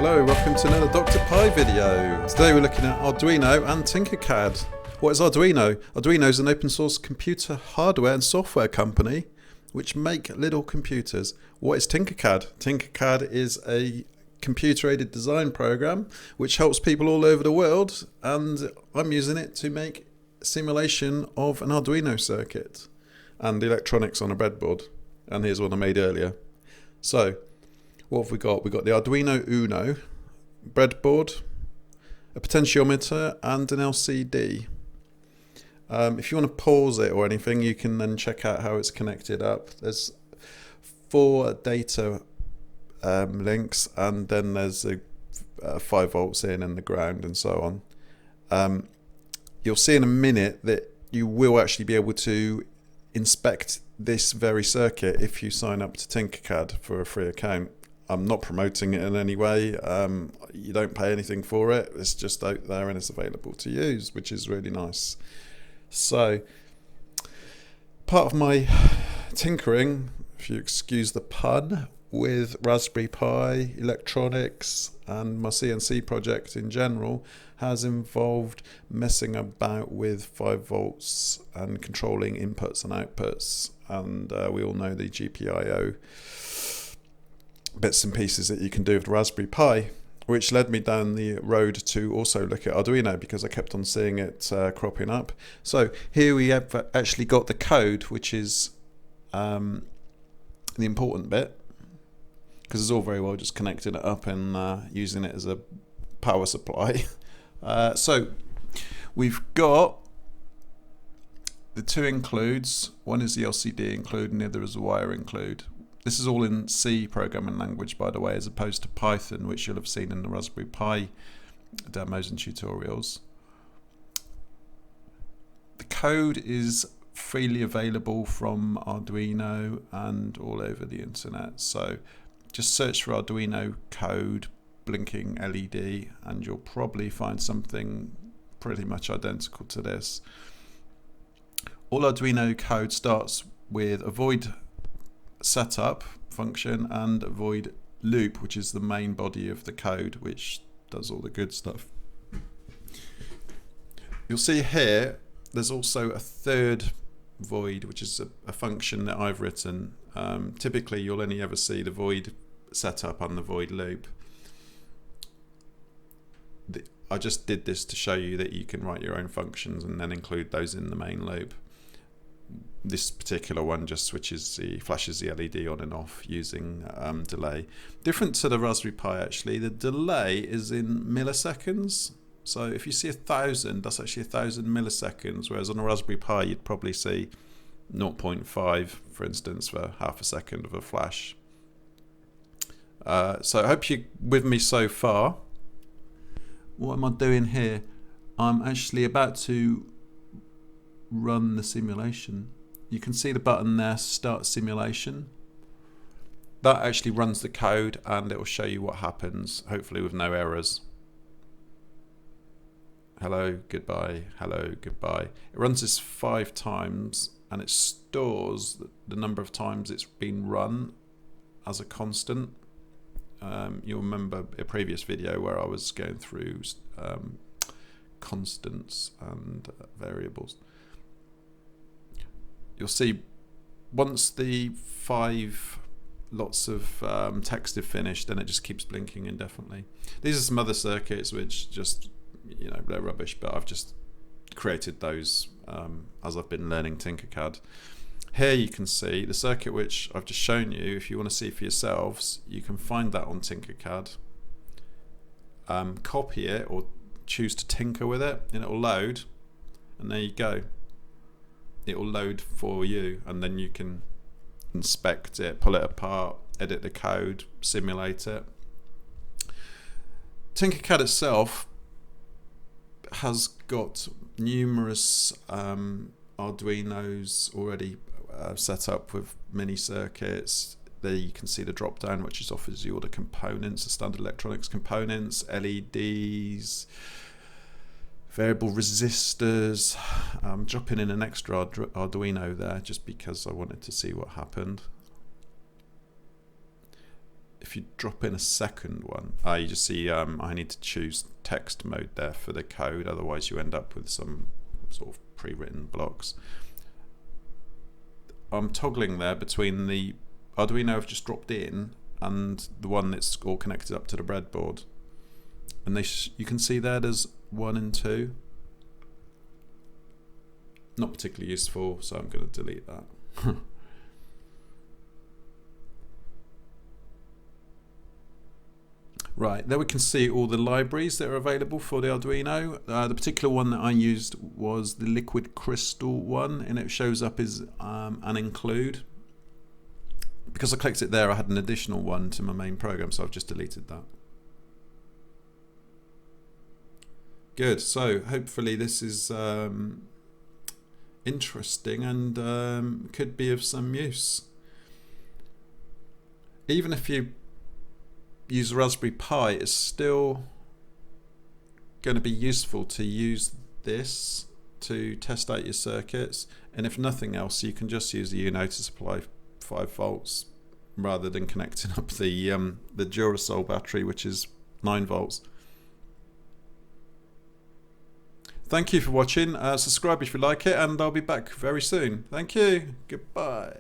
Hello, welcome to another Dr. Pi video. Today we're looking at Arduino and Tinkercad. What is Arduino? Arduino is an open source computer hardware and software company which make little computers. What is Tinkercad? Tinkercad is a computer-aided design program which helps people all over the world, and I'm using it to make simulation of an Arduino circuit and electronics on a breadboard. And here's one I made earlier. So, what have we got? We've got the Arduino Uno, breadboard, a potentiometer and an LCD. If you want to pause it or anything, you can then check out how it's connected up. There's 4 data links, and then there's a 5 volts in and the ground and so on. You'll see in a minute that you will actually be able to inspect this very circuit if you sign up to Tinkercad for a free account. I'm not promoting it in any way. You don't pay anything for it. It's just out there and it's available to use, which is really nice. So, part of my tinkering, if you excuse the pun, with Raspberry Pi, electronics, and my CNC project in general has involved messing about with 5 volts and controlling inputs and outputs. And we all know the GPIO bits and pieces that you can do with Raspberry Pi, which led me down the road to also look at Arduino because I kept on seeing it cropping up. So here we have actually got the code, which is the important bit, because it's all very well just connecting it up and using it as a power supply. So we've got the 2 includes. One is the LCD include and the other is a wire include. This is all in C programming language, by the way, as opposed to Python, which you'll have seen in the Raspberry Pi demos and tutorials. The code is freely available from Arduino and all over the internet. So just search for Arduino code, blinking LED, and you'll probably find something pretty much identical to this. All Arduino code starts with a void setup function and a void loop, which is the main body of the code, which does all the good stuff. You'll see here there's also a third void, which is a function that I've written. Typically you'll only ever see the void setup and the void loop. I just did this to show you that you can write your own functions and then include those in the main loop. This particular one just flashes the LED on and off using delay. Different to the Raspberry Pi actually, the delay is in milliseconds. So if you see 1,000, that's actually 1,000 milliseconds, whereas on a Raspberry Pi you'd probably see 0.5, for instance, for half a second of a flash. So I hope you're with me so far. What am I doing here? I'm actually about to run the simulation. You can see the button there, start simulation. That actually runs the code and it will show you what happens, hopefully with no errors. Hello, goodbye, hello, goodbye. It runs this 5 times and it stores the number of times it's been run as a constant. You'll remember a previous video where I was going through constants and variables. You'll see once the 5 lots of text have finished, then it just keeps blinking indefinitely. These are some other circuits which just, you know, they're rubbish, but I've just created those as I've been learning Tinkercad. Here you can see the circuit which I've just shown you. If you want to see for yourselves, you can find that on Tinkercad. Copy it or choose to tinker with it and it will load, and there you go. It will load for you, and then you can inspect it, pull it apart, edit the code, simulate it. Tinkercad itself has got numerous Arduinos already set up with mini circuits. There you can see the drop down, which just offers you all the components, the standard electronics components, LEDs, variable resistors. I'm dropping in an extra Arduino there just because I wanted to see what happened. If if you drop in a second one, you just see I need to choose text mode there for the code, otherwise you end up with some sort of pre-written blocks. I'm toggling there between the Arduino I've just dropped in and the one that's all connected up to the breadboard, and you can see there's 1 and 2. Not particularly useful, so I'm going to delete that. Right, there we can see all the libraries that are available for the Arduino. The particular one that I used was the liquid crystal one, and it shows up as an include. Because I clicked it there, I had an additional one to my main program, so I've just deleted that. Good, so hopefully this is interesting and could be of some use. Even if you use a Raspberry Pi, it's still going to be useful to use this to test out your circuits, and if nothing else you can just use the Uno to supply 5 volts rather than connecting up the Duracell battery, which is 9 volts. Thank you for watching. Subscribe if you like it, and I'll be back very soon. Thank you. Goodbye.